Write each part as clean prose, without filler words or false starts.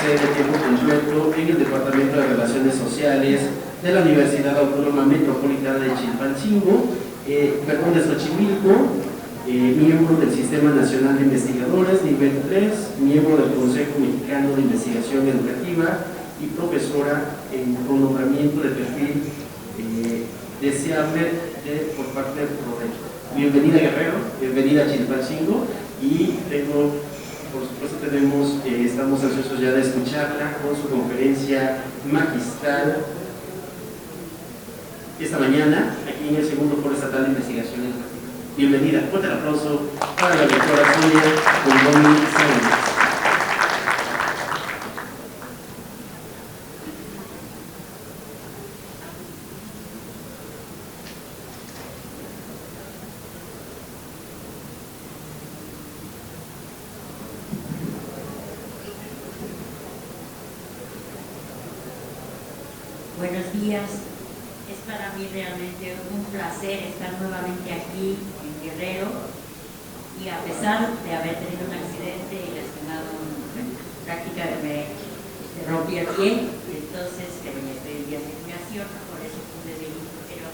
hacer de tiempo completo en el Departamento de Relaciones Sociales de la Universidad Autónoma Metropolitana de Chilpancingo, de Xochimilco, miembro del Sistema Nacional de Investigadores, nivel 3, miembro del Consejo Mexicano de Investigación Educativa y profesora con nombramiento de perfil deseable por parte del PRODE. Bienvenida Guerrero, bienvenida a Chilpancingo y por supuesto estamos ansiosos ya de escucharla con su conferencia magistral esta mañana aquí en el segundo Foro Estatal de Investigación Educativa. Bienvenida, fuerte el aplauso para la doctora Sonia Condoni Sáenz. Buenos días, es para mí realmente un placer estar nuevamente aquí en Guerrero y a pesar de haber tenido un accidente y lastimado prácticamente me rompí el pie, entonces pero ya estoy en días de curación, por eso pude venir, pero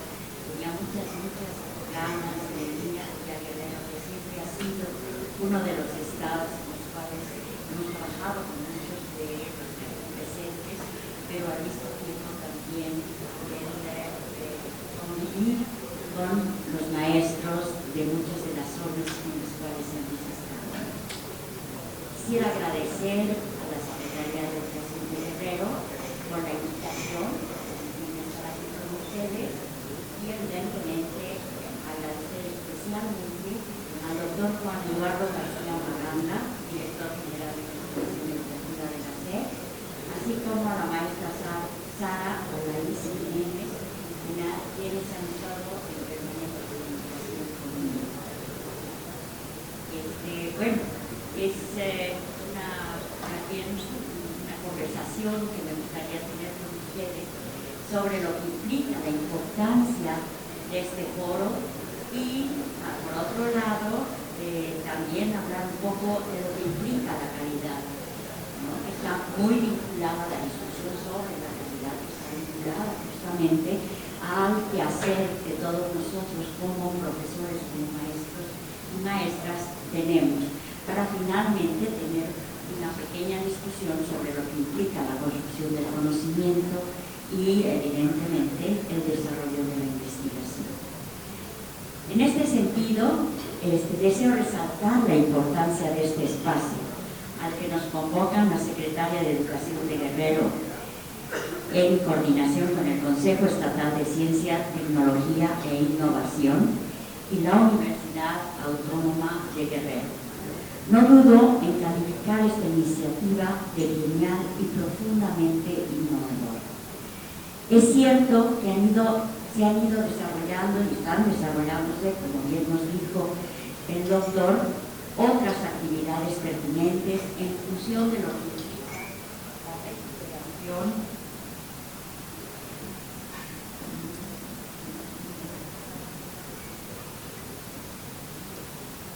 tenía muchas ganas de venir aquí a Guerrero, que siempre ha sido uno de los estados en los cuales hemos trabajado con muchos de los presentes, pero al mismo tiempo también convivir con los maestros de muchas de las zonas en las cuales hemos estado. Quisiera agradecer a la Secretaría de Educación de Guerrero por la invitación de estar aquí con ustedes y evidentemente agradecer especialmente al doctor Juan Eduardo García Maganda, director general de Educación Educativa de la SEP, así como a la maestra Sara Olaís Jiménez, quienes han estado en permanente comunicación conmigo. Bueno, es también una conversación que me gustaría tener con ustedes sobre lo que implica la importancia de este foro y, por otro lado, también hablar un poco de lo que implica la calidad, ¿no? Que está muy vinculada a la discusión sobre la calidad, que está vinculada justamente al quehacer que todos nosotros como profesores, como maestros y maestras tenemos para finalmente tener una pequeña discusión sobre lo que implica la construcción del conocimiento y evidentemente el desarrollo de la investigación. En este sentido, deseo resaltar la importancia de este espacio al que nos convocan la Secretaria de Educación de Guerrero en coordinación con el Consejo Estatal de Ciencia, Tecnología e Innovación y la Universidad Autónoma de Guerrero. No dudo en calificar esta iniciativa de genial y profundamente innovadora. Es cierto que se han ido desarrollando y están desarrollándose, como bien nos dijo el doctor, otras actividades pertinentes en función de lo que la recuperación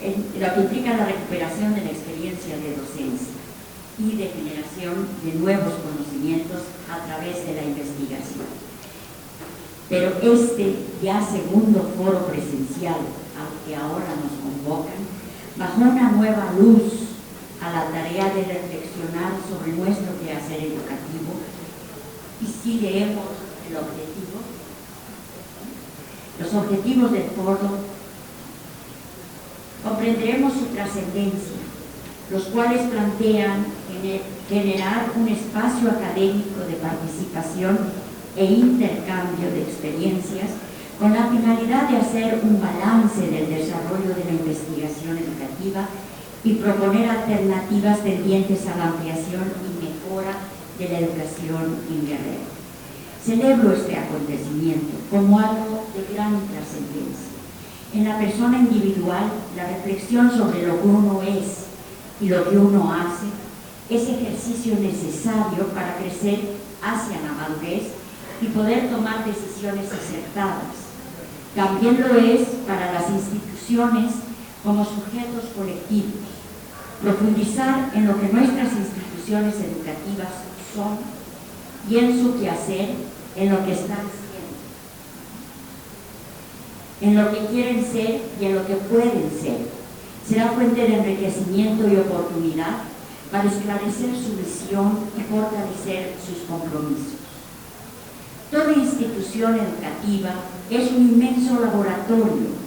lo que implica la recuperación de la experiencia de docencia y de generación de nuevos conocimientos a través de la investigación. Pero ya segundo foro presencial al que ahora nos convocan, bajó una nueva luz a la tarea de reflexionar sobre nuestro quehacer educativo y si leemos los objetivos del foro, comprenderemos su trascendencia, los cuales plantean generar un espacio académico de participación e intercambio de experiencias con la finalidad de hacer un balance del desarrollo de la investigación educativa y proponer alternativas tendientes a la ampliación y mejora de la educación en Guerrero. Celebro este acontecimiento como algo de gran trascendencia. En la persona individual, la reflexión sobre lo que uno es y lo que uno hace es ejercicio necesario para crecer hacia la madurez y poder tomar decisiones acertadas. También lo es para las instituciones como sujetos colectivos. Profundizar en lo que nuestras instituciones instituciones educativas son y en su quehacer, en lo que están siendo, en lo que quieren ser y en lo que pueden ser. Será fuente de enriquecimiento y oportunidad para esclarecer su visión y fortalecer sus compromisos. Toda institución educativa es un inmenso laboratorio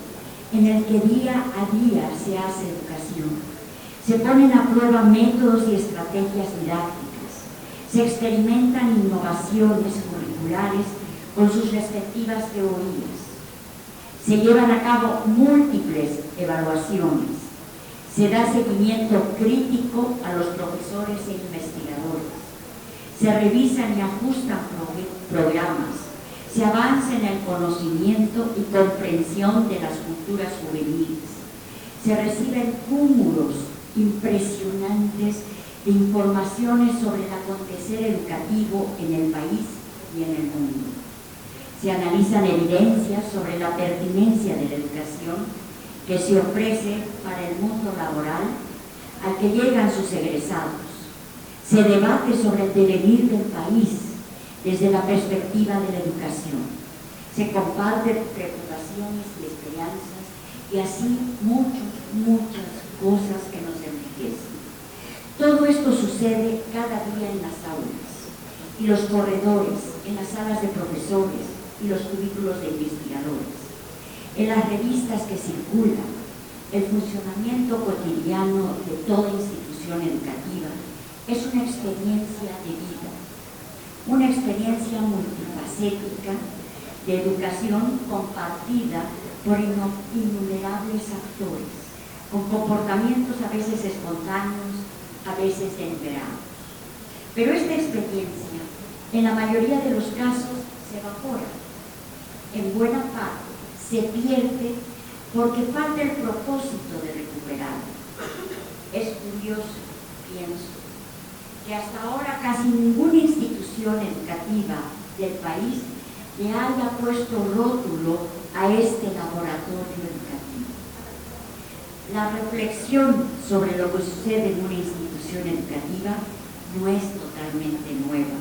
en el que día a día se hace educación. Se ponen a prueba métodos y estrategias didácticas. Se experimentan innovaciones curriculares con sus respectivas teorías. Se llevan a cabo múltiples evaluaciones. Se da seguimiento crítico a los profesores e investigadores. Se revisan y ajustan programas. Se avanza en el conocimiento y comprensión de las culturas juveniles. Se reciben cúmulos impresionantes de informaciones sobre el acontecer educativo en el país y en el mundo. Se analizan evidencias sobre la pertinencia de la educación que se ofrece para el mundo laboral al que llegan sus egresados. Se debate sobre el devenir del país desde la perspectiva de la educación. Se comparten preocupaciones y esperanzas y así muchas cosas que nos enriquecen. Todo esto sucede cada día en las aulas y los corredores, en las salas de profesores y los cubículos de investigadores, en las revistas que circulan. El funcionamiento cotidiano de toda institución educativa es una experiencia de vida, una experiencia multifacética de educación compartida por innumerables actores, con comportamientos a veces espontáneos, a veces deliberados. Pero esta experiencia, en la mayoría de los casos, se evapora. En buena parte, se pierde porque falta el propósito de recuperarla. Es curioso, pienso, que hasta ahora casi ninguna institución educativa del país le haya puesto rótulo a este laboratorio educativo. La reflexión sobre lo que sucede en una institución educativa no es totalmente nueva.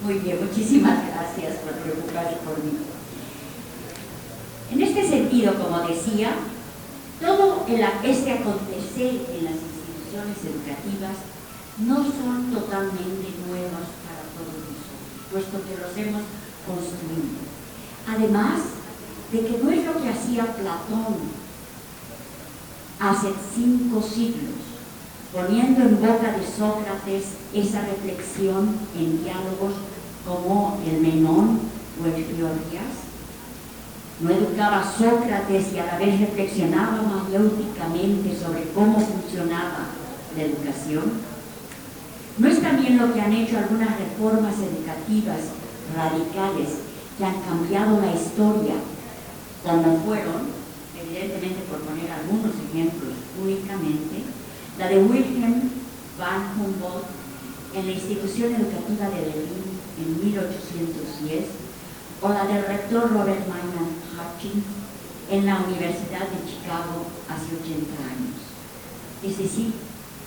Muy bien, muchísimas gracias por preocuparse por mí. En este sentido, como decía, todo este acontecer en las instituciones educativas no son totalmente nuevas para todos nosotros, puesto que los hemos construido. Además de que no es lo que hacía Platón hace 5 siglos, poniendo en boca de Sócrates esa reflexión en diálogos como el Menón o el Fiordias. No educaba a Sócrates y a la vez reflexionaba mayéuticamente sobre cómo funcionaba la educación. ¿No es también lo que han hecho algunas reformas educativas radicales que han cambiado la historia, como fueron, evidentemente por poner algunos ejemplos únicamente, la de Wilhelm van Humboldt en la institución educativa de Berlín en 1810 o la del rector Robert Maynard Hutchins en la Universidad de Chicago hace 80 años. Es decir,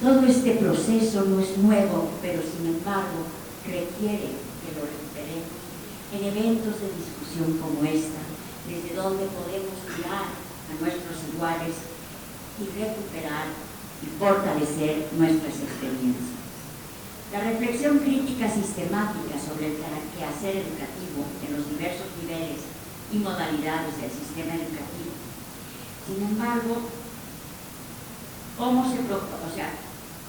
todo este proceso no es nuevo, pero sin embargo requiere que lo recuperemos en eventos de discusión como esta, desde donde podemos mirar a nuestros iguales y recuperar y fortalecer nuestras experiencias. La reflexión crítica sistemática sobre el quehacer educativo en los diversos niveles y modalidades del sistema educativo. Sin embargo,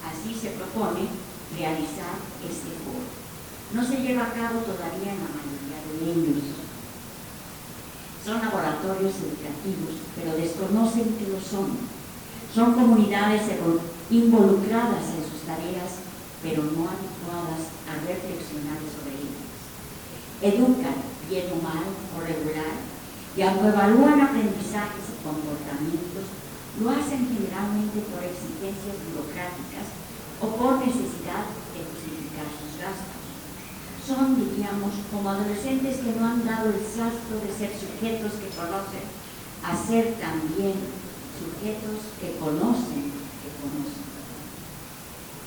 así se propone realizar este foro. No se lleva a cabo todavía en la mayoría de ellos. Son laboratorios educativos, pero desconocen que lo son. Son comunidades involucradas en sus tareas, pero no habituadas a reflexionar sobre ellas. Educan, bien o mal o regular, y aunque evalúan aprendizajes y comportamientos, lo hacen generalmente por exigencias burocráticas o por necesidad de justificar sus gastos. Son, diríamos, como adolescentes que no han dado el salto de ser sujetos que conocen a ser también sujetos que conocen.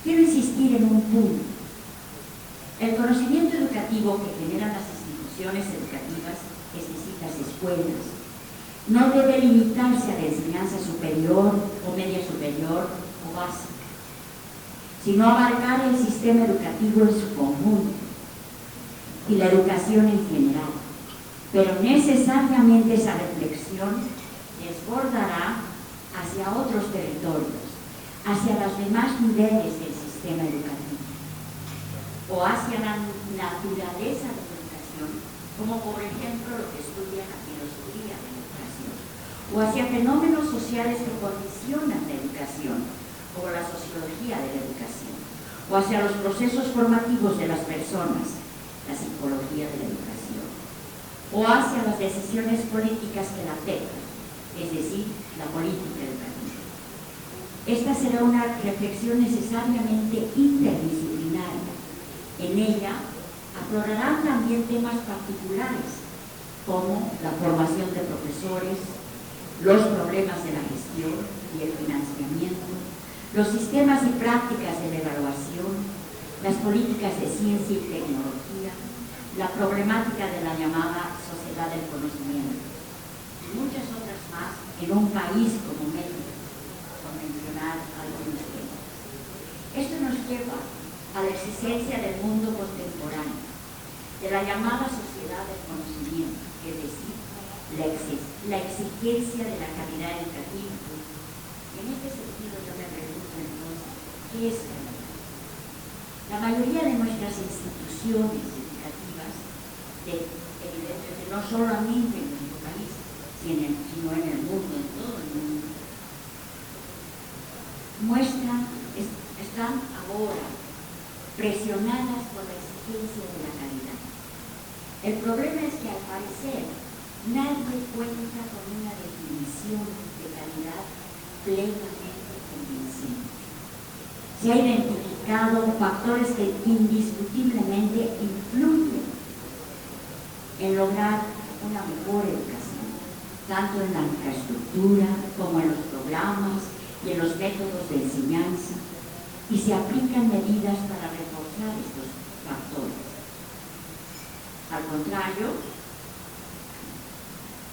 Quiero insistir en un punto. El conocimiento educativo que generan las instituciones educativas, es decir, las escuelas, no debe limitarse a la enseñanza superior o media superior o básica, sino abarcar el sistema educativo en su conjunto y la educación en general. Pero necesariamente esa reflexión desbordará hacia otros territorios, hacia los demás niveles del sistema educativo, o hacia la naturaleza de la educación, como por ejemplo lo que estudia la filosofía de la educación, o hacia fenómenos sociales que condicionan la educación, como la sociología de la educación, o hacia los procesos formativos de las personas, la psicología de la educación, o hacia las decisiones políticas que la afectan, es decir, la política educativa. Esta será una reflexión necesariamente interdisciplinaria. En ella aflorarán también temas particulares, como la formación de profesores, los problemas de la gestión y el financiamiento, los sistemas y prácticas de la evaluación, las políticas de ciencia y tecnología, la problemática de la llamada sociedad del conocimiento, y muchas otras más en un país como México, por mencionar algunos temas. Esto nos lleva a la existencia del mundo contemporáneo, de la llamada sociedad del conocimiento, es decir, la exigencia de la calidad educativa. En este sentido yo me pregunto entonces, ¿qué es calidad? La mayoría de nuestras instituciones educativas, evidentemente no solamente en nuestro país, sino en el mundo, en todo el mundo, están ahora presionadas por la exigencia de la calidad. El problema es que al parecer nadie cuenta con una definición de calidad plenamente convincente. Se han identificado factores que indiscutiblemente influyen en lograr una mejor educación, tanto en la infraestructura como en los programas y en los métodos de enseñanza, y se aplican medidas para reforzar estos factores. Al contrario,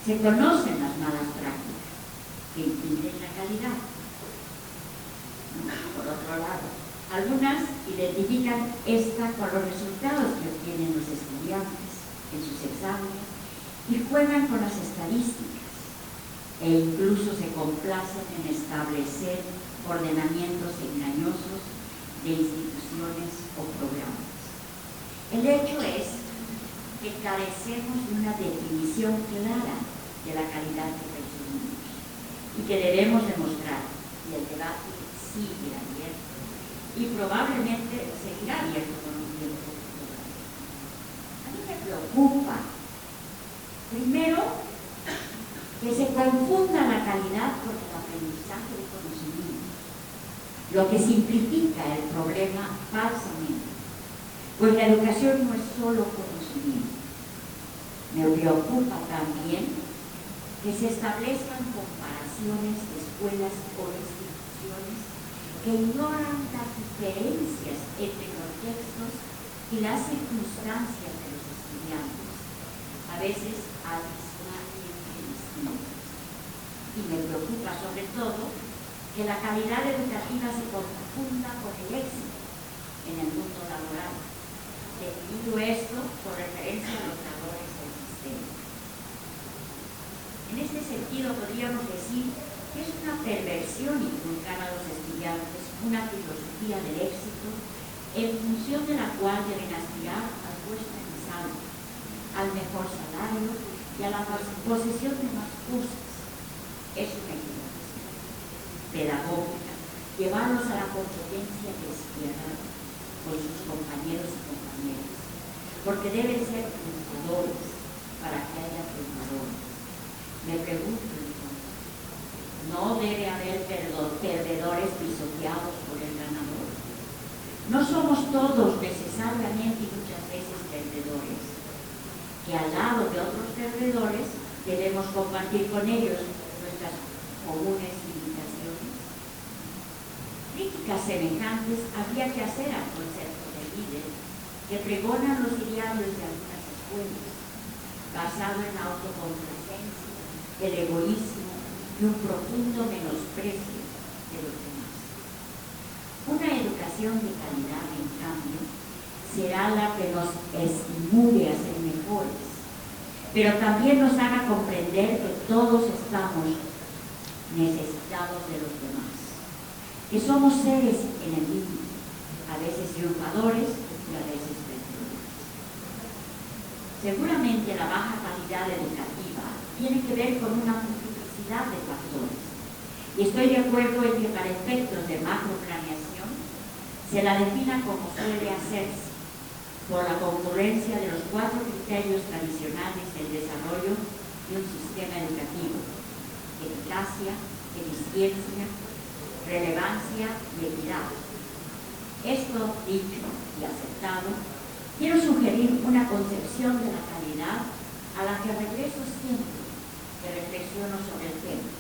se conocen las malas prácticas que impiden la calidad. Por otro lado, algunas identifican esta con los resultados que obtienen los estudiantes en sus exámenes y juegan con las estadísticas e incluso se complacen en establecer ordenamientos engañosos de instituciones o programas. El hecho es que carecemos de una definición clara de la calidad que percibimos y que debemos demostrar, y el debate sigue abierto y probablemente seguirá abierto con un tiempo futuro. A mí me preocupa, primero, que se confunda la calidad con el aprendizaje de conocimiento, lo que simplifica el problema falsamente, pues la educación no es solo conocimiento. Me preocupa también que se establezcan comparaciones de escuelas o instituciones que ignoran las diferencias entre contextos y las circunstancias de los estudiantes, a veces abismalmente distintas. Y me preocupa sobre todo que la calidad educativa se confunda con el éxito en el mundo laboral, definido esto por referencia a los valores del sistema. En este sentido podríamos decir que es una perversión inculcar a los estudiantes una filosofía del éxito en función de la cual deben aspirar al puesto en salud, al mejor salario y a la posesión de más cosas. Es una equivocación pedagógica, llevarlos a la competencia despiadada con sus compañeros y compañeras, porque deben ser triunfadores para que haya triunfadores. Me pregunto entonces, ¿no debe haber perdedores pisoteados por el ganador? No somos todos necesariamente y muchas veces perdedores, que al lado de otros perdedores debemos compartir con ellos nuestras comunes limitaciones. Críticas semejantes habría que hacer al concepto de líder que pregonan los idearios de algunas escuelas, basado en la autocomplacencia, el egoísmo y un profundo menosprecio de los demás. Una educación de calidad, en cambio, será la que nos estimule a ser mejores, pero también nos haga comprender que todos estamos necesitados de los demás, que somos seres en el límite, a veces triunfadores y a veces perdedores. Seguramente la baja calidad educativa tiene que ver con una multiplicidad de factores, y estoy de acuerdo en que para efectos de macroplaneación se la defina como suele hacerse, por la concurrencia de los 4 criterios tradicionales del desarrollo de un sistema educativo: eficacia, eficiencia, relevancia y equidad. Esto dicho y aceptado, quiero sugerir una concepción de la calidad a la que regreso siempre que reflexiono sobre el tema.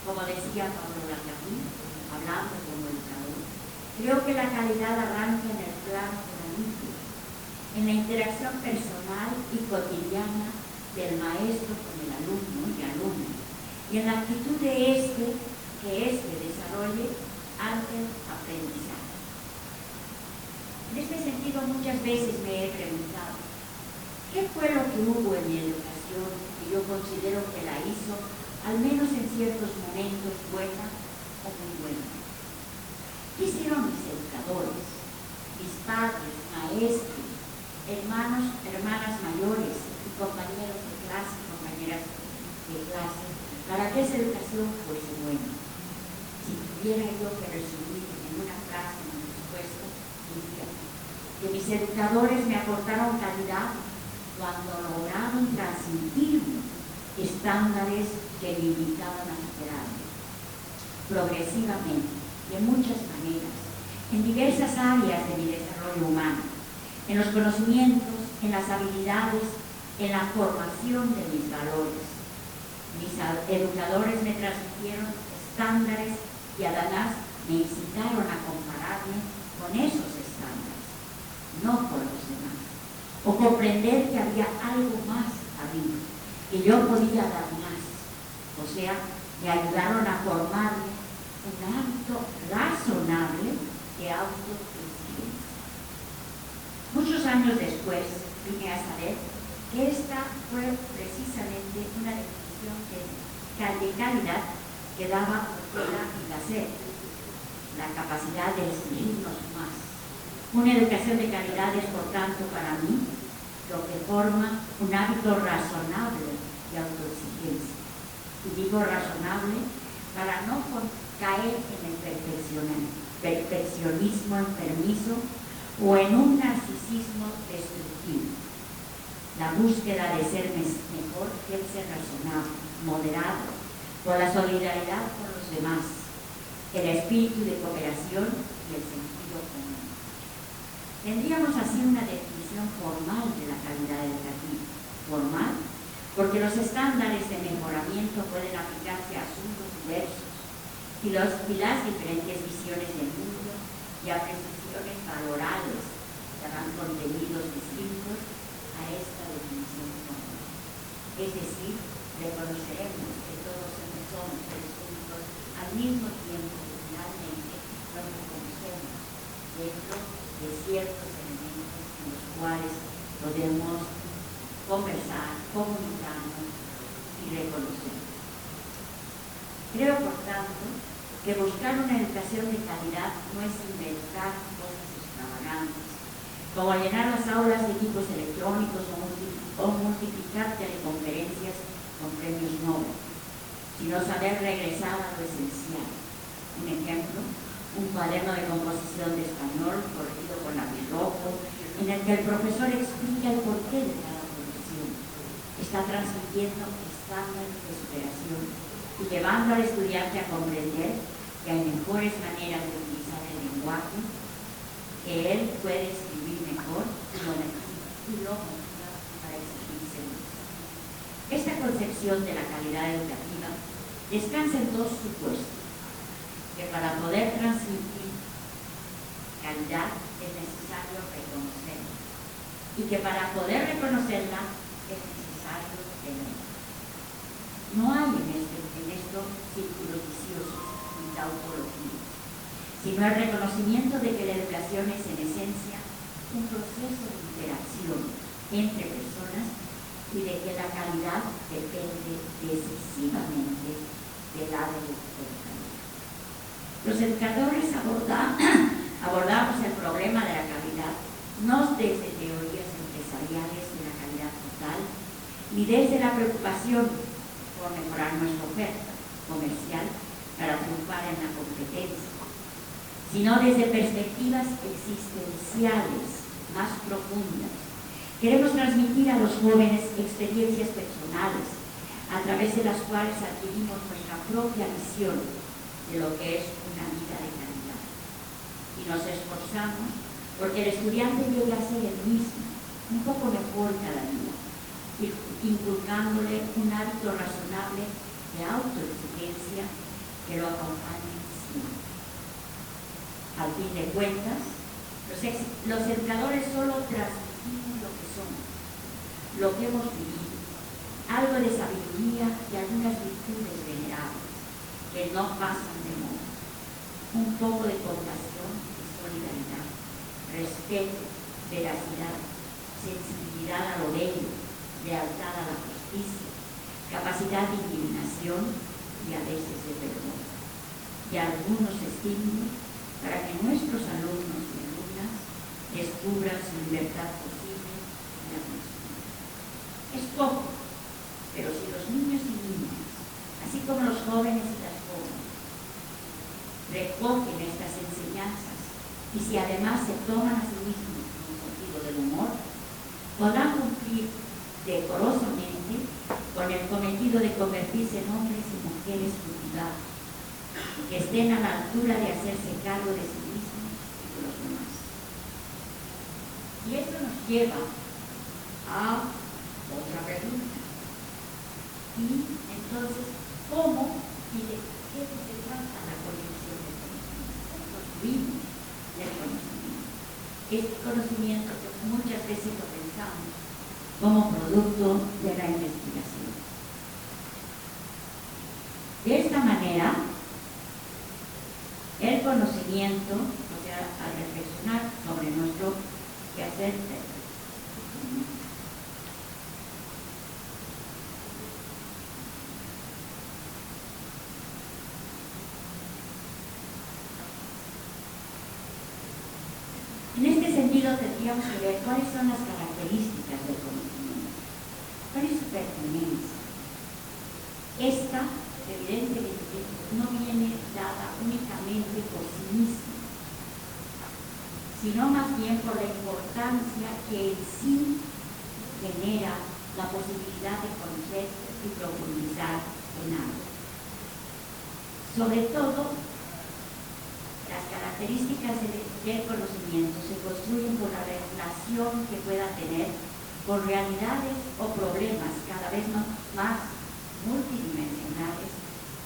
Como decía Pablo Lacaví, hablando como educador, creo que la calidad arranca en el plano de la mente, en la interacción personal y cotidiana del maestro con el alumno y alumna, y en la actitud de que éste desarrolle ante el aprendizaje. En este sentido, muchas veces me he preguntado, ¿qué fue lo que hubo en mi educación que yo considero que la hizo, al menos en ciertos momentos, buena o muy buena? ¿Qué hicieron mis educadores, mis padres, maestros, hermanos, hermanas mayores y compañeros de clase, compañeras de clase, para que esa educación fuese buena? Si tuviera yo que resumir en una frase mi respuesta, diría que mis educadores me aportaron calidad cuando lograron transmitirme estándares que me invitaban a superarme progresivamente, de muchas maneras, en diversas áreas de mi desarrollo humano, en los conocimientos, en las habilidades, en la formación de mis valores. Mis educadores me transmitieron estándares y además me incitaron a compararme con esos estándares, no con los demás, o comprender que había algo más arriba, que yo podía dar más. O sea, me ayudaron a formarme un hábito razonable de autoexigencia. Muchos años después vine a saber que esta fue precisamente una definición de calidad que daba Ortega y Gasset, la capacidad de exigirnos más. Una educación de calidad es, por tanto, para mí, lo que forma un hábito razonable de autoexigencia. Y digo razonable para no caer en el perfeccionismo enfermizo o en un narcisismo destructivo. La búsqueda de ser mejor debe ser razonable, moderado, por la solidaridad con los demás, el espíritu de cooperación y el sentido común. Tendríamos así una definición formal de la calidad educativa. Formal, porque los estándares de mejoramiento pueden aplicarse a asuntos diversos y las diferentes visiones del mundo y apreciaciones valorales darán contenidos distintos a esta definición formal. Es decir, reconoceremos que todos somos seres únicos al mismo tiempo que finalmente nos reconocemos dentro de ciertos elementos en los cuales podemos conversar, comunicarnos y reconocer. Creo, por tanto, que buscar una educación de calidad no es inventar cosas extravagantes, como llenar las aulas de equipos electrónicos o multiplicar teleconferencias con premios Nobel, sino saber regresar a lo esencial. Un ejemplo, un cuaderno de composición de español corregido con lápiz rojo, en el que el profesor explica el porqué de cada profesión. Está transmitiendo estándares de superación y llevando al estudiante a comprender que hay mejores maneras de utilizar el lenguaje que él puede escribir mejor y lo motiva para exigirse más. Esta concepción de la calidad educativa descansa en dos supuestos: que para poder transmitir calidad es necesario reconocerla, y que para poder reconocerla es necesario tenerla. No hay en esto círculos viciosos ni tautologías, sino el reconocimiento de que la educación es en esencia un proceso de interacción entre personas y de que la calidad depende decisivamente de la educación. Los educadores abordamos el problema de la calidad no desde teorías empresariales de la calidad total, ni desde la preocupación por mejorar nuestra oferta comercial para triunfar en la competencia, sino desde perspectivas existenciales más profundas. Queremos transmitir a los jóvenes experiencias personales a través de las cuales adquirimos nuestra propia visión de lo que es una vida de calidad. Y nos esforzamos porque el estudiante llegue a ser el mismo, un poco mejor cada día, inculcándole un hábito razonable de autoexigencia que lo acompañe siempre. Al fin de cuentas, los educadores solo transmitimos lo que somos, lo que hemos vivido, algo de sabiduría y algunas virtudes venerables que no pasan de moda, un poco de compasión y solidaridad, respeto, veracidad, sensibilidad a lo bello, lealtad a la justicia, capacidad de indignación y a veces de perdón, y algunos estímulos para que nuestros alumnos y alumnas descubran su libertad posible en la persona. Es poco, pero si los niños y niñas, así como los jóvenes y las jóvenes, recogen estas enseñanzas y si además se toman a sí mismos con sentido del humor, podrán cumplir decorosamente con el cometido de convertirse en hombres y mujeres cultivados, que estén a la altura de hacerse cargo de sí mismos y de los demás. Y esto nos lleva a otra pregunta. Y entonces, ¿cómo y de qué se trata la construcción del conocimiento? ¿Cómo construimos el conocimiento? Este conocimiento que muchas veces lo pensamos como producto de la investigación. De esta manera, el conocimiento, o sea, al reflexionar sobre nuestro quehacer, en este sentido tendríamos que ver cuáles son las características del conocimiento, cuál es su pertinencia. Esta, evidentemente, no viene dada únicamente por sí misma, sino más bien por la importancia que en sí genera la posibilidad de conocer y profundizar en algo. Sobre todo, las características del conocimiento se construyen por la relación que pueda tener con realidades o problemas cada vez más multidimensionales,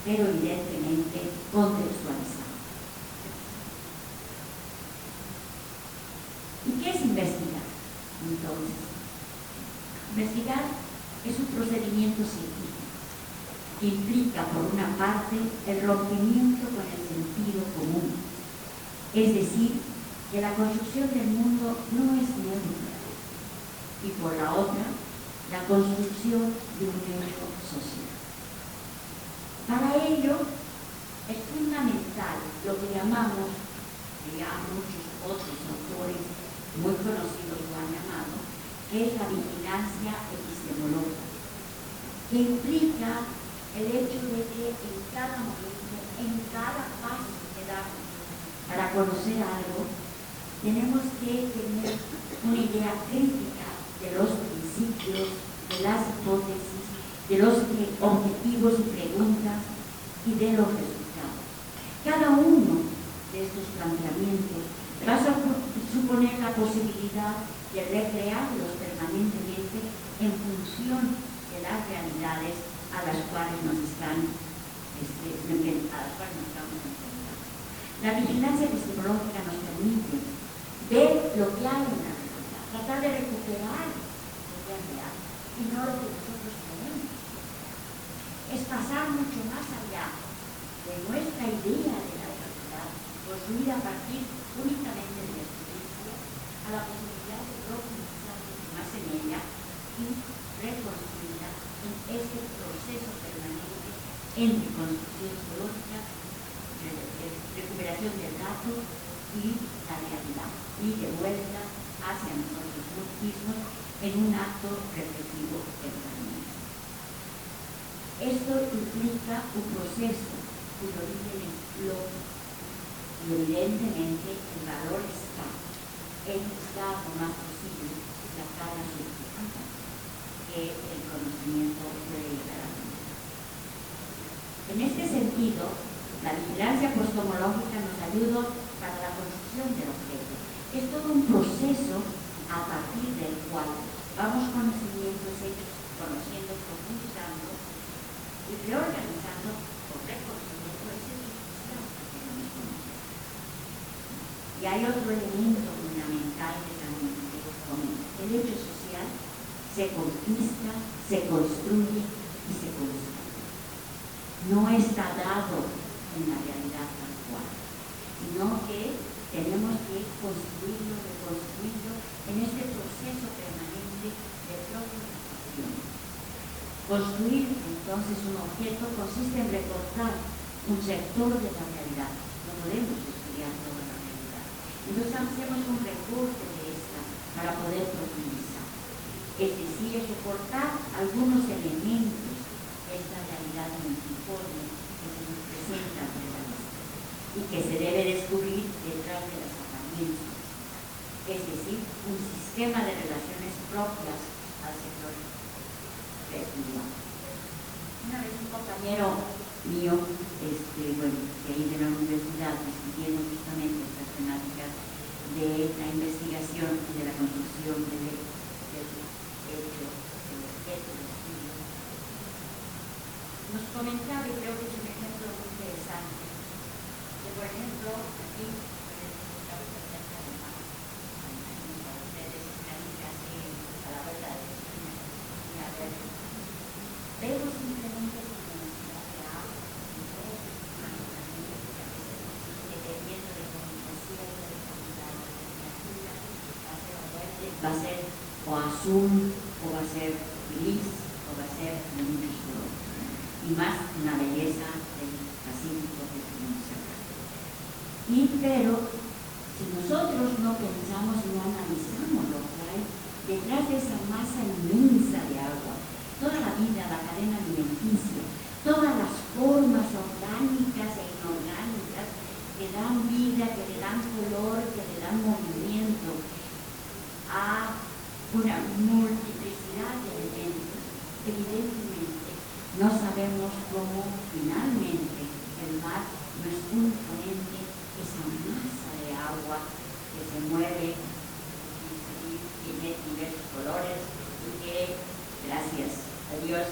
pero evidentemente contextualizados. ¿Y qué es investigar? Entonces, investigar es un procedimiento científico que implica, por una parte, el rompimiento con el sentido común, es decir, que la construcción del mundo no es neutra, y por la otra, la construcción de un hecho social. Para ello, es fundamental lo que llamamos, que ya muchos otros autores muy conocidos lo han llamado, que es la vigilancia epistemológica, que implica el hecho de que en cada momento, en cada paso que damos para conocer algo, tenemos que tener una idea crítica de los principios, de las hipótesis, de los objetivos y preguntas y de los resultados. Cada uno de estos planteamientos va a posibilidad de recrearlos permanentemente en función de las realidades a las cuales nos estamos enfrentando. La vigilancia epistemológica nos permite ver lo que hay en la realidad, tratar de recuperar lo que es real y no lo que nosotros creemos. Es pasar mucho más allá de nuestra idea de la realidad, construida a partir únicamente de la experiencia, a la posibilidad de profundizar más en ella y reconstruirla en este proceso permanente entre construcción teórica, recuperación del dato y la realidad, y de vuelta hacia nosotros mismos en un acto reflexivo permanente. Esto implica un proceso cuyo origen es lógico y evidentemente el valor está en buscar lo más posible la cara subjetiva que el conocimiento puede llegar a tener. En este sentido, la vigilancia epistemológica nos ayuda para la construcción del objeto. Es todo un proceso a partir del cual vamos conociendo hechos, conociendo, profundizando y reorganizando o reconstruyendo ese social que nos conoce. Y hay otro elemento fundamental que también debemos comentar. El hecho social se conquista, se construye y se construye. No está dado en la realidad tal cual, sino que tenemos que construirlo, reconstruirlo en este proceso permanente de profundización. Construir entonces un objeto consiste en recortar un sector de la realidad. No podemos estudiar toda la realidad. Entonces hacemos un recorte de esta para poder profundizar. Es decir, recortar algunos elementos de esta realidad multiforme que se nos presenta ante la vista y que se debe descubrir detrás de las apariencias. Es decir, un sistema de relaciones propias al sector estudiado. Una vez un compañero mío, que ahí de la universidad, discutiendo justamente estas temáticas de la investigación y de la construcción del hecho, del objeto del estudio, nos comentaba, y creo que es un ejemplo muy interesante, que por ejemplo, aquí, pero simplemente con velocidad de agua, dependiendo de comunicación, de calidad de temperatura, va a ser o azul, o va a ser gris, o va a ser de muchos colores. Y más una belleza del Pacífico que tenemos acá. Pero si nosotros no pensamos y no analizamos lo que hay detrás de esa masa inmensa de agua, toda la vida, la cadena alimenticia, todas las formas orgánicas e inorgánicas que dan vida, que le dan color, que le dan movimiento a una multiplicidad de elementos, evidentemente no sabemos cómo finalmente el mar no es únicamente esa masa de agua que se mueve y tiene diversos colores y que, gracias a Dios,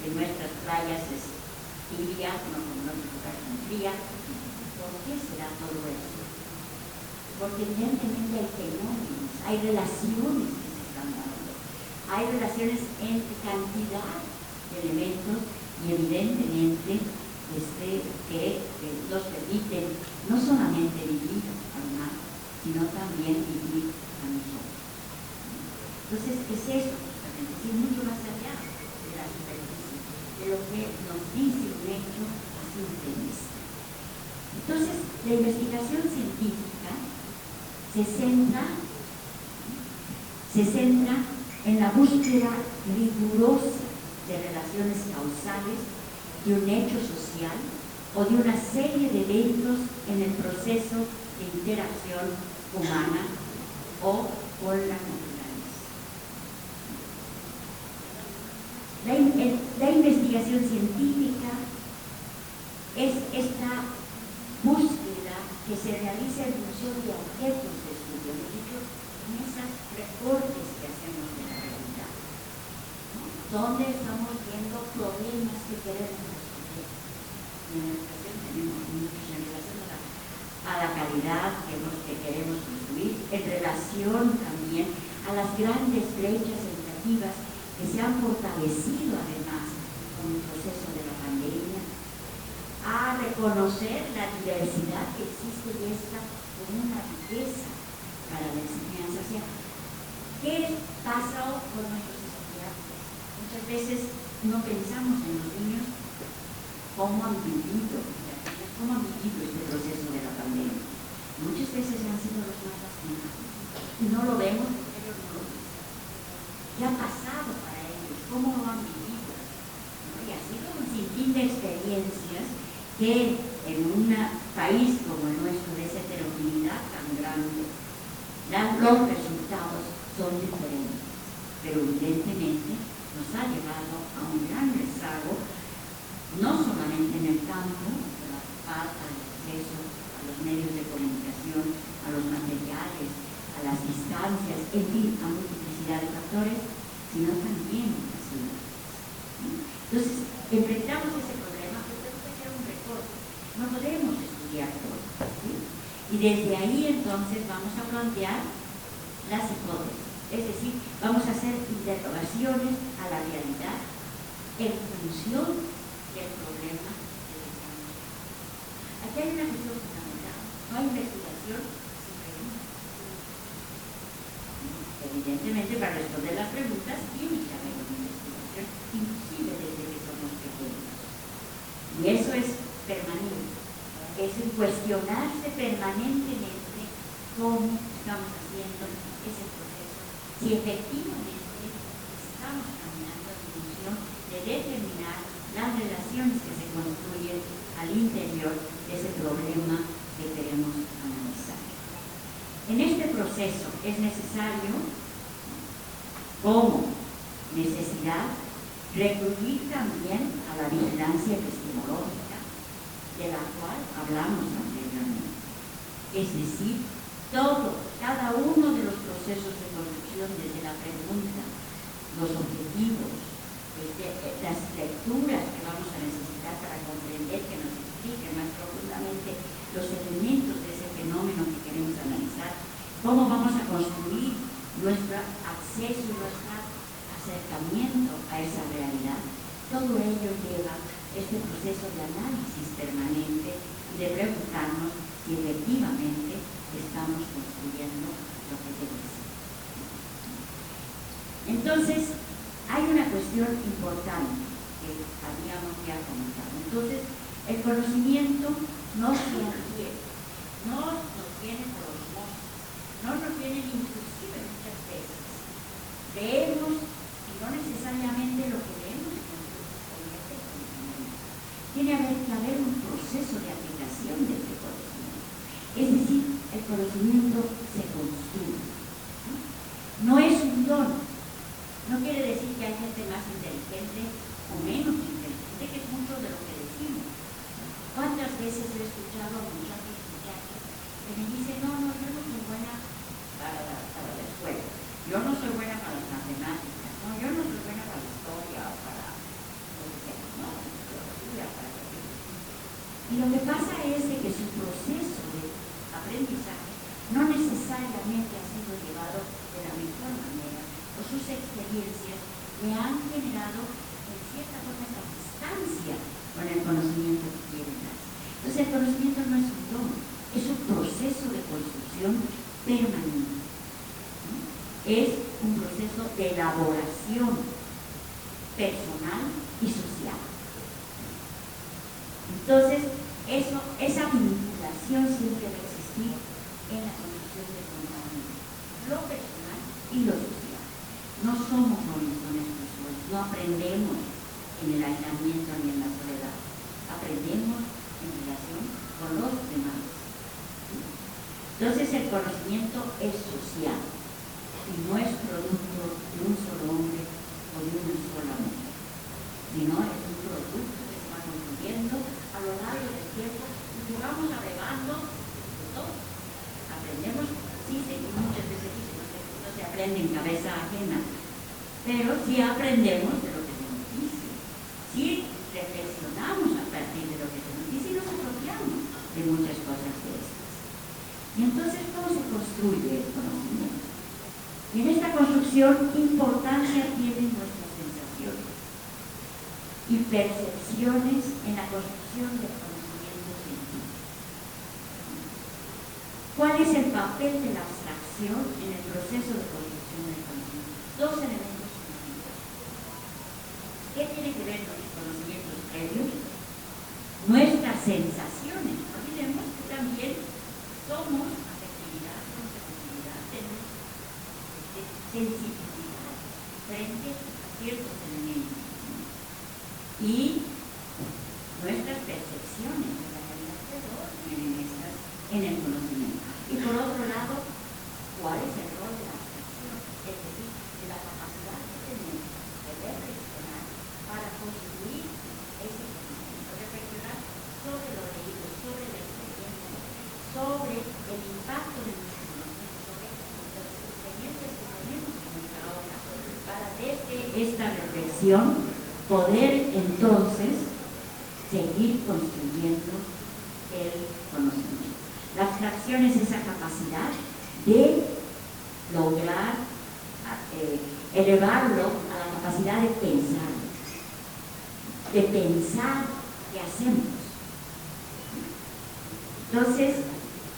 en nuestras playas es tibia, no como en otros lugares tan fría. ¿Por qué será todo eso? Porque evidentemente hay fenómenos, hay relaciones que se están dando, hay relaciones entre cantidad de elementos y evidentemente que nos permiten no solamente vivir al mar, sino también vivir a nosotros. Entonces, ¿qué es eso? Es decir, mucho más allá de la superficie, de lo que nos dice un hecho a simple vista. Entonces, la investigación científica se centra en la búsqueda rigurosa de relaciones causales de un hecho social o de una serie de eventos en el proceso de interacción humana o con la naturaleza. La investigación científica es esta búsqueda que se realiza en función de objetos de estudio. He dicho en esos recortes que hacemos de la realidad, ¿no? Donde estamos viendo problemas que queremos resolver. Y en educación tenemos muchos en relación a la calidad que queremos construir, en relación también a las grandes brechas educativas que se han fortalecido además con el proceso de la pandemia, a reconocer la diversidad que existe y esta como una riqueza para la enseñanza. O sea, ¿qué pasa con nuestros estudiantes? Muchas veces no pensamos en los niños cómo han vivido este proceso de la pandemia. Muchas veces han sido los más lastimados y no lo vemos porque ellos no lo dicen. ¿Qué ha pasado para ellos? ¿Cómo lo han vivido? ¿No? Y ha sido un sinfín de experiencias que en un país como el nuestro, de esa heterogeneidad tan grande, los resultados son diferentes, pero evidentemente nos ha llevado a un gran rezago, no solamente en el campo de la falta de acceso a los medios de comunicación, a los materiales, a las distancias, en fin, a multiplicidad de factores, sino también en las ciudades. Entonces, enfrentamos ese problema, pero tenemos que hacer un recorte. No podemos estudiar todo, ¿sí? Y desde ahí entonces vamos a plantear las hipótesis, es decir, vamos a hacer interrogaciones a la realidad en función del problema que estamos. Aquí hay una cuestión fundamental, no hay investigación sin preguntas. Evidentemente, para responder las preguntas tiene que haber una investigación, inclusive desde que somos pequeños. Y eso es permanente, es un cuestionarse permanentemente cómo estamos haciendo ese proceso, si efectivamente estamos caminando en función de determinar las relaciones que se construyen al interior de ese problema que queremos analizar. En este proceso es necesario, como necesidad, recurrir también a la vigilancia epistemológica, de la cual hablamos anteriormente. Es decir, cada uno de los procesos de construcción, desde la pregunta, los objetivos, las lecturas que vamos a necesitar para comprender, que nos expliquen más profundamente los elementos de ese fenómeno que queremos analizar, cómo vamos a construir nuestro acceso y nuestro acercamiento a esa realidad. Todo ello lleva este proceso de análisis permanente y de preguntarnos si efectivamente estamos construyendo lo que debe ser. Entonces, hay una cuestión importante que habíamos ya comentado. Entonces, el conocimiento no se adquiere, no nos viene por osmosis, no nos viene inclusive muchas veces. Leemos y no necesariamente lo que leemos se convierte en conocimiento. Tiene que haber un proceso de aplicación de este conocimiento. Es decir, el conocimiento se construye. No es un don. No quiere decir que hay gente más inteligente o menos inteligente, que es mucho de lo que decimos. ¿Cuántas veces he escuchado a muchachos y muchachas que me dicen, no, yo no soy buena para la escuela, yo no soy buena para las matemáticas, no, yo no soy buena para la historia o para lo que sea, no, para la filosofía, para lo que sea. Y lo que pasa es de que su proceso de aprendizaje no necesariamente ha sido llevado de la mejor manera, o sus experiencias le han generado en cierta forma esa distancia con el conocimiento que quieren dar. Entonces el conocimiento no es un don, es un proceso de construcción permanente. Es un proceso de elaboración personal y social. Entonces, esa vinculación siempre va a existir en la construcción del conocimiento, lo personal y lo social. No somos nuestros solos, no aprendemos en el aislamiento ni en la soledad, aprendemos en relación con los demás. Entonces el conocimiento es social y no es producto de un solo hombre o de una sola mujer, sino es un producto que se va construyendo a lo largo del tiempo y que vamos agregando de todo. Aprendemos, sí, muchas veces sí, aprende en cabeza ajena, pero sí aprendemos de lo que se nos dice, sí reflexionamos a partir de lo que se nos dice y nos apropiamos de muchas cosas de estas. Y entonces, ¿cómo se construye el conocimiento? Y en esta construcción, ¿qué importancia tienen nuestras sensaciones y percepciones en la construcción del conocimiento científico? ¿Cuál es el papel de la abstracción en el proceso de construcción del conocimiento? Dos elementos fundamentales. ¿Qué tiene que ver con los conocimientos previos? Nuestras sensaciones. No olvidemos que también somos afectividad, consecutividad, tenemos sensibilidad frente a ciertos elementos, ¿no? Y nuestras percepciones de la realidad se orden en el conocimiento. Y por otro lado, ¿cuál es el rol de la abstracción? Es decir, de la capacidad que tenemos de reflexionar para construir ese conocimiento, reflexionar sobre lo leído, sobre la experiencia, sobre el impacto de nuestro conocimiento, sobre las experiencias que tenemos en nuestra obra, para desde esta reflexión poder entonces seguir construyendo el conocimiento. La abstracción es esa capacidad de lograr elevarlo a la capacidad de pensar qué hacemos. Entonces,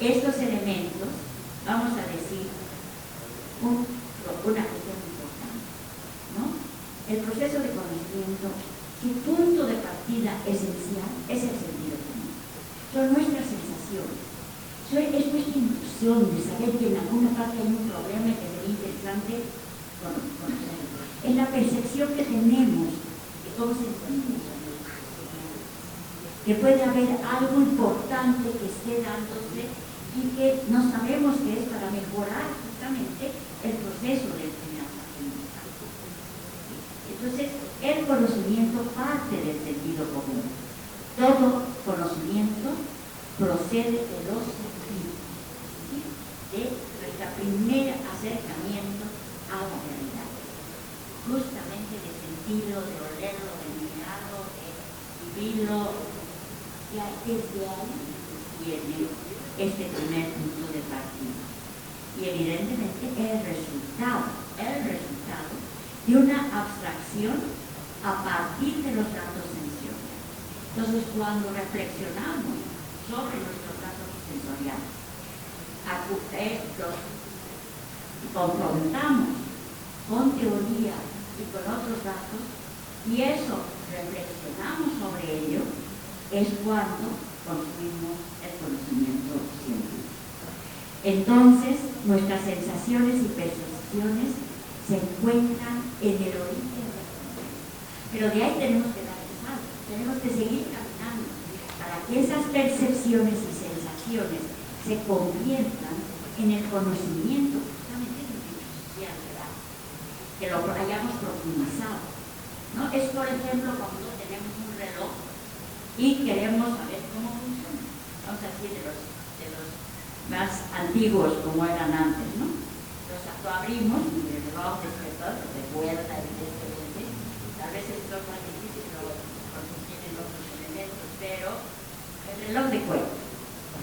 estos elementos, vamos a decir una cuestión importante, ¿no? El proceso de conocimiento, su punto de partida esencial es el sentido común. Son nuestras sensaciones. Es nuestra intuición de saber que en alguna parte hay un problema que sería interesante conocer. Es la percepción que tenemos de cómo sentimos, que puede haber algo importante que esté dándose y que no sabemos que es para mejorar justamente el proceso de aprendizaje. Entonces, el conocimiento parte del sentido común. Todo conocimiento procede de los sentidos, de nuestro primer acercamiento a la realidad. Justamente de sentirlo, de olerlo, de mirarlo, de vivirlo. Ya desde ahí viene este primer punto de partida. Y evidentemente el resultado de una abstracción a partir de los datos sensoriales. Entonces, cuando reflexionamos sobre nuestros datos sensoriales, los confrontamos con teoría y con otros datos, y eso reflexionamos sobre ello, es cuando construimos el conocimiento científico. Entonces, nuestras sensaciones y percepciones se encuentran en el origen del conocimiento. Pero de ahí tenemos que dar el salto, tenemos que seguir caminando para que esas percepciones y sensaciones se conviertan en el conocimiento, justamente en el social, ¿verdad? Que lo hayamos profundizado, ¿no? Es, por ejemplo, cuando tenemos un reloj y queremos saber cómo funciona. Vamos a decir de los más antiguos como eran antes, ¿no? Lo abrimos y el reloj despertador de cuerda, evidentemente. Tal vez esto es más difícil porque tienen otros elementos, pero el reloj de cuerda,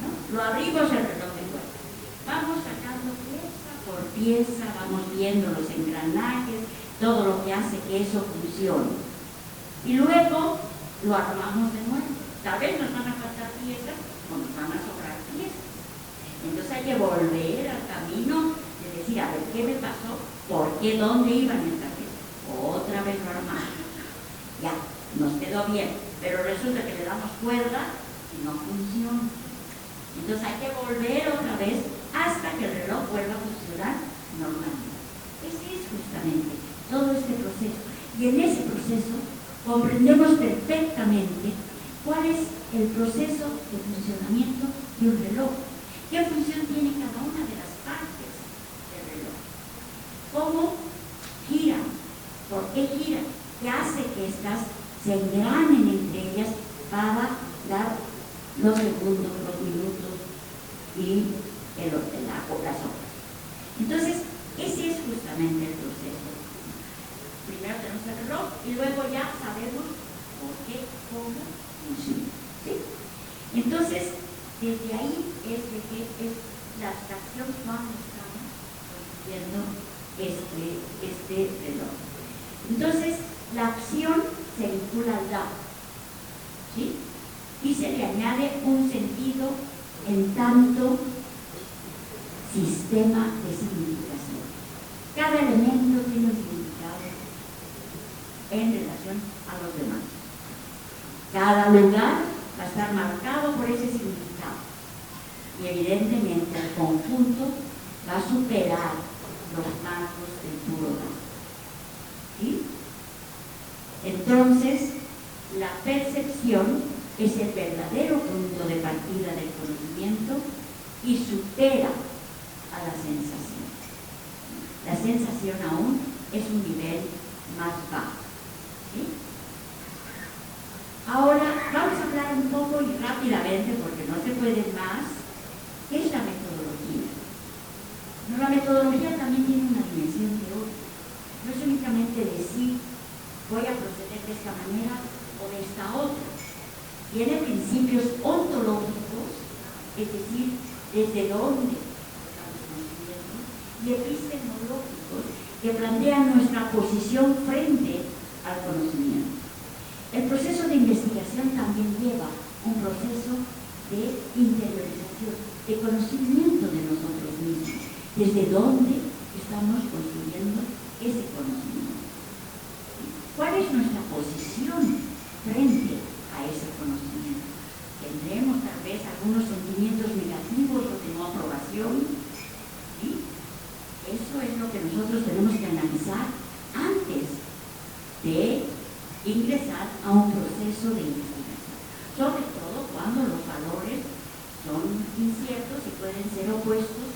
¿no? Lo abrimos, el reloj de cuerda. Vamos sacando pieza por pieza, vamos viendo los engranajes, todo lo que hace que eso funcione. Y luego lo armamos de nuevo. Tal vez nos van a faltar piezas o nos van a sobrar piezas. Entonces hay que volver al camino de decir, a ver, ¿qué me pasó? ¿Por qué? ¿Dónde iban estas piezas? Otra vez lo armamos. Ya, nos quedó bien, pero resulta que le damos cuerda y no funciona. Entonces hay que volver otra vez hasta que el reloj vuelva a funcionar normalmente. Ese es justamente todo este proceso. Y en ese proceso comprendemos perfectamente cuál es el proceso de funcionamiento de un reloj. ¿Qué función tiene cada una de las partes del reloj? ¿Cómo giran? ¿Por qué giran? ¿Qué hace que estas se engranen entre ellas para dar los segundos, los minutos y las horas? Entonces, ese es justamente es de que es la abstracción cuando estamos construyendo este reloj. Entonces, la acción se vincula al dato, ¿sí? Y se le añade un sentido en tanto sistema de significación. Cada elemento tiene un significado en relación a los demás. Cada lugar va a estar marcado por ese significado. Y evidentemente el conjunto va a superar los marcos del puro dato. ¿Sí? Entonces, la percepción es el verdadero punto de partida del conocimiento y supera a la sensación. La sensación aún es un nivel más bajo. ¿Sí? Ahora vamos a hablar un poco y rápidamente, porque no se puede más, ¿qué es la metodología? No, la metodología también tiene una dimensión teórica. No es únicamente decir, voy a proceder de esta manera o de esta otra. Tiene principios ontológicos, es decir, desde dónde estamos construyendo, y epistemológicos que plantean nuestra posición frente al conocimiento. El proceso de investigación también lleva un proceso de interiorización, de conocimiento de nosotros mismos, desde dónde estamos construyendo ese conocimiento. ¿Cuál es nuestra posición frente a ese conocimiento? Tendremos tal vez algunos sentimientos negativos o de no aprobación, ¿sí? Eso es lo que nosotros tenemos que analizar antes de ingresar a un proceso de investigación, sobre todo cuando los valores son inciertos y pueden ser opuestos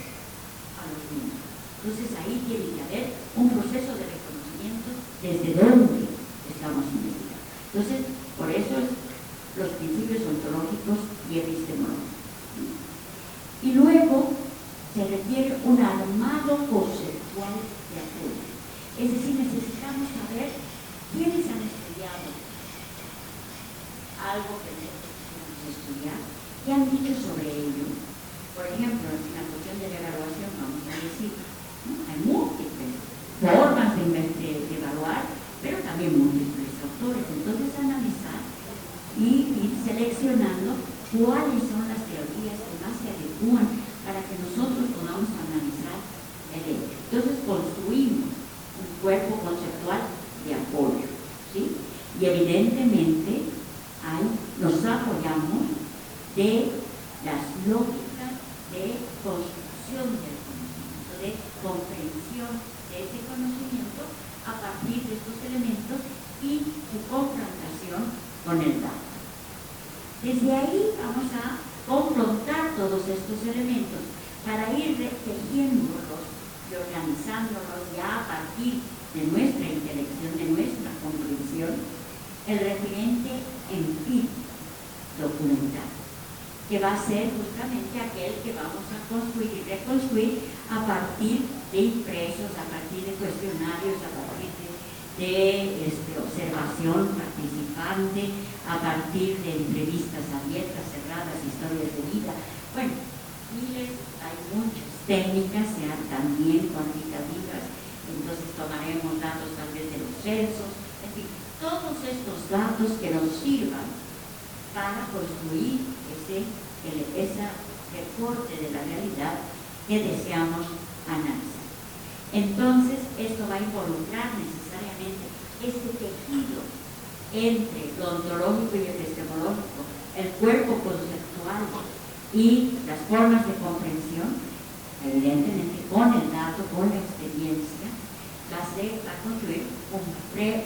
a los mismos. Entonces ahí tiene que haber un proceso de reconocimiento desde dónde estamos investigando. Entonces, por eso es los principios ontológicos y epistemológicos. Y luego se requiere un armado conceptual de apoyo. Es decir, necesitamos saber quiénes han estudiado algo que necesitamos estudiar, qué han dicho sobre ello. Por ejemplo, en la cuestión de la evaluación, vamos a decir, ¿no? Hay múltiples formas de evaluar, pero también múltiples autores. Entonces, analizar y ir seleccionando cuáles son las teorías que más se adecúan para que nosotros podamos analizar el hecho. Entonces, construimos un cuerpo conceptual de apoyo, ¿sí? Y evidentemente nos apoyamos de las lógicas de construcción del conocimiento, de comprensión de ese conocimiento a partir de estos elementos y su confrontación con el dato. Desde ahí vamos a confrontar todos estos elementos para ir tejiéndolos y organizándolos ya a partir de nuestra intelección, de nuestra comprensión, el referente empírico documental, que va a ser justamente aquel que vamos a construir y reconstruir a partir de impresos, a partir de cuestionarios, a partir de observación participante, a partir de entrevistas abiertas, cerradas, historias de vida. Bueno, hay muchas técnicas, sean también cuantitativas, entonces tomaremos datos tal vez de los censos, en fin, todos estos datos que nos sirvan para construir ese recorte de la realidad que deseamos analizar. Entonces, esto va a involucrar necesariamente este tejido entre lo ontológico y epistemológico, el cuerpo conceptual y las formas de comprensión, evidentemente con el dato, con la experiencia, va a construir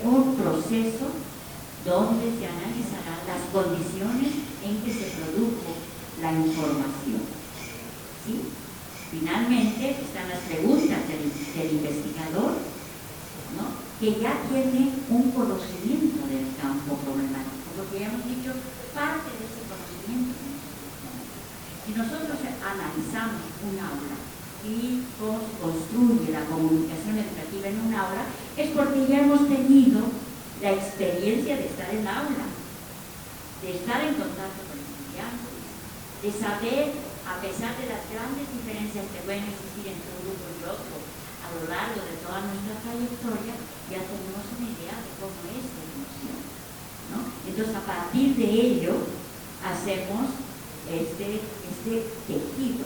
un proceso donde se analizarán las condiciones en que se produjo la información. ¿Sí? Finalmente están las preguntas del investigador, ¿no? Que ya tiene un conocimiento del campo problemático, porque ya hemos dicho parte de ese conocimiento. Si nosotros analizamos un aula y cómo se construye la comunicación educativa en un aula, es porque ya hemos tenido la experiencia de estar en el aula, de estar en contacto con estudiantes, de saber a pesar de las grandes diferencias que pueden existir entre un grupo y otro a lo largo de toda nuestra trayectoria, ya tenemos una idea de cómo es la emoción, ¿no? Entonces, a partir de ello, hacemos este tejido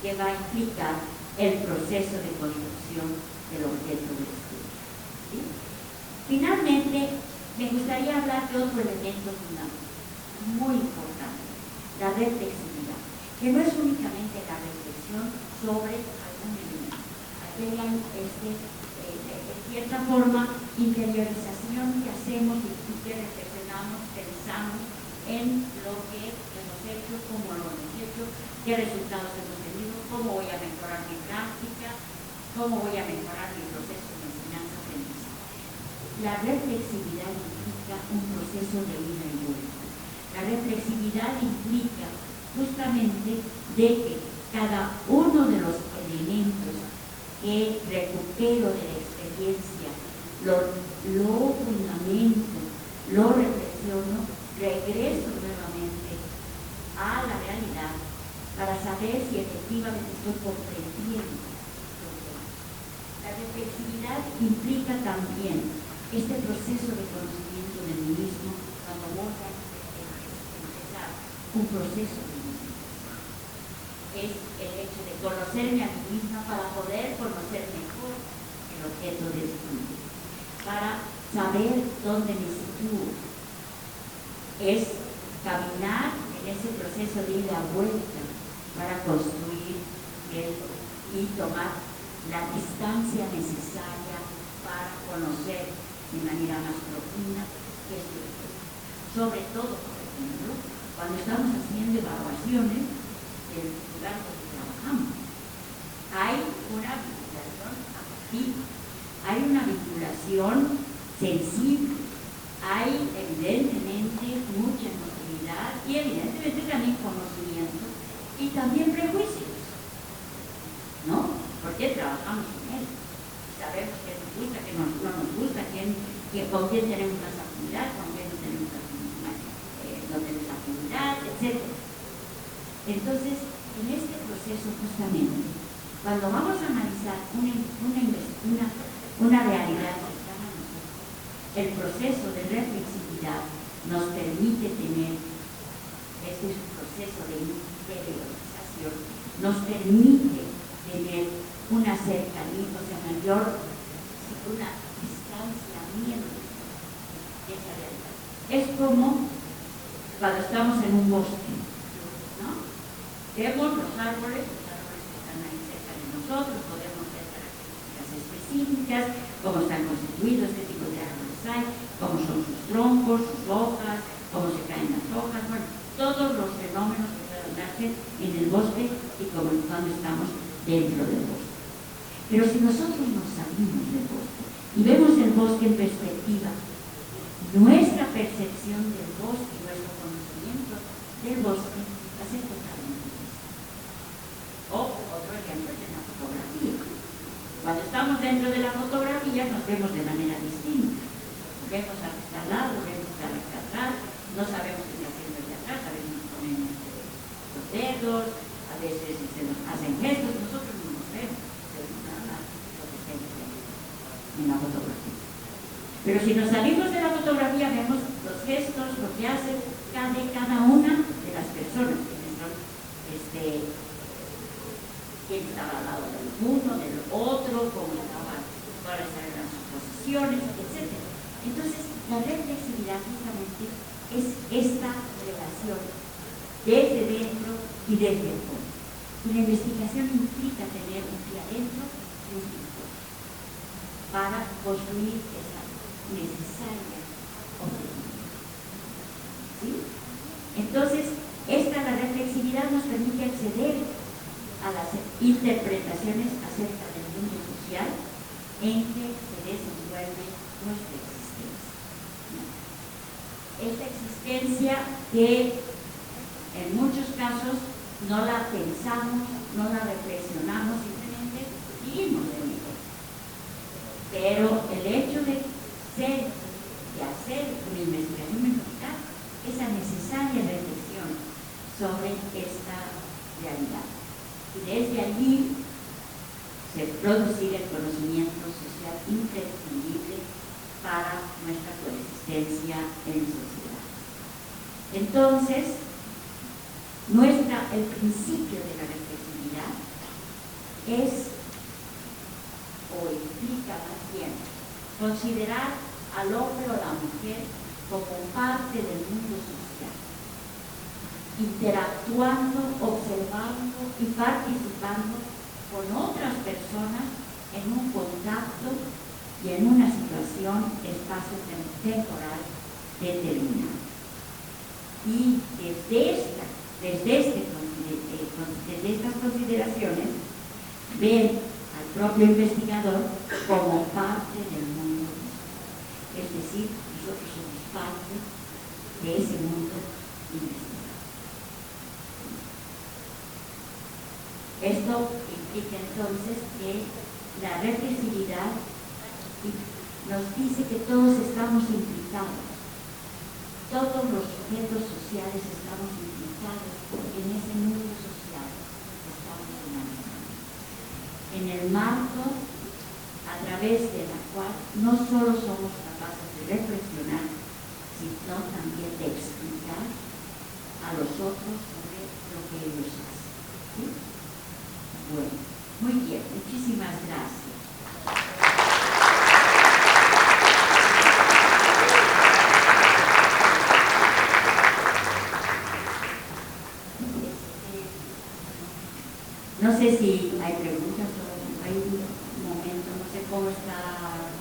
que va a implicar el proceso de construcción del objeto de estudio, ¿sí? Finalmente, me gustaría hablar de otro elemento fundamental, muy importante, la reflexividad, que no es únicamente la reflexión sobre algún elemento. Aquí hay de cierta forma interiorización que hacemos y que reflexionamos, pensamos en lo que hemos hecho, cómo lo hemos hecho, qué resultados hemos tenido, cómo voy a mejorar mi práctica, cómo voy a mejorar mi proceso de enseñanza-aprendizaje. La reflexividad implica un proceso de ida y vuelta. La reflexividad implica justamente de que cada uno de los elementos que recupero de la experiencia, lo fundamento, lo reflexiono, regreso nuevamente a la realidad para saber si efectivamente estoy comprendiendo lo que hago. La reflexividad implica también este proceso de conocimiento de mí mismo cuando voy a empezar un proceso de mí mismo. Es el hecho de conocerme a mí misma para poder conocer mejor el objeto de estudio, para saber dónde me sitúo. Es caminar en ese proceso de ida a vuelta para construir y tomar la distancia necesaria para conocer de manera más profunda qué es lo que es. Sobre todo, por ejemplo, cuando estamos haciendo evaluaciones del lugar donde trabajamos, hay una vinculación afectiva, hay una vinculación sensible, hay evidentemente mucha emotividad y evidentemente también conocimiento y también prejuicios, ¿no? Porque trabajamos en él. Sabemos qué nos gusta, qué no nos gusta, con quién tenemos más afinidad, con quién no tenemos afinidad, etc. Entonces, en este proceso justamente, cuando vamos a analizar una realidad cercana a nosotros, el proceso de reflexividad nos permite tener, este es un proceso de interiorización, nos permite tener una cercanía, o sea, una distanciamiento de esa realidad. Es como cuando estamos en un bosque, ¿no? Vemos los árboles que están ahí cerca de nosotros, podemos ver características específicas, cómo están constituidos, qué tipo de árboles hay, cómo son sus troncos, sus hojas, cómo se caen las hojas, bueno, todos los fenómenos que pueden darse en el bosque y como cuando estamos dentro del bosque. Pero si nosotros nos salimos del bosque y vemos el bosque en perspectiva, nuestra percepción del bosque, nuestro conocimiento del bosque va a ser totalmente distinto. Otro ejemplo es en la fotografía. Cuando estamos dentro de la fotografía nos vemos de manera distinta. Vemos al que está al lado, vemos al que está atrás, no sabemos qué está haciendo el de atrás, a veces nos ponemos los dedos, a veces se nos hacen gestos, nosotros no nos vemos. En la fotografía. Pero si nos salimos de la fotografía, vemos los gestos, lo que hace cada una de las personas, quién estaba al lado del uno, del otro, cuáles eran sus posiciones, etc. Entonces, la reflexividad justamente es esta relación desde dentro y desde el fondo. Y la investigación implica tener un pie adentro y un pie fuera para construir esa necesaria objetividad. ¿Sí? Entonces, la reflexividad nos permite acceder a las interpretaciones acerca del mundo social en que se desenvuelve nuestra existencia. Esta existencia que en muchos casos no la pensamos, no la reflexionamos, simplemente vivimos en ella. Pero el hecho de hacer una investigación metodológica, esa necesaria reflexión sobre esta y desde allí se producir el conocimiento social imprescindible para nuestra coexistencia en sociedad. Entonces, el principio de la reflexividad es, o implica más bien, considerar al hombre o la mujer como parte del mundo social, interactuando, observando y participando con otras personas en un contacto y en una situación espacio-temporal determinada. Y desde estas consideraciones, ver al propio investigador como parte del mundo. Es decir, nosotros somos parte de ese mundo investigado. Esto implica entonces que la reflexividad nos dice que todos estamos implicados, todos los sujetos sociales estamos implicados en ese mundo social que estamos analizando, en el marco a través de la cual no solo somos capaces de reflexionar, sino también de explicar a los otros sobre lo que ellos hacen. ¿Sí? Bueno, muy bien, muchísimas gracias. No sé si hay preguntas o hay un momento, no sé cómo está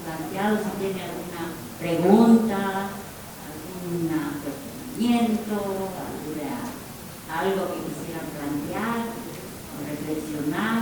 planteado, si tiene alguna pregunta, algún cuestionamiento, algo que quisieran plantear o reflexionar.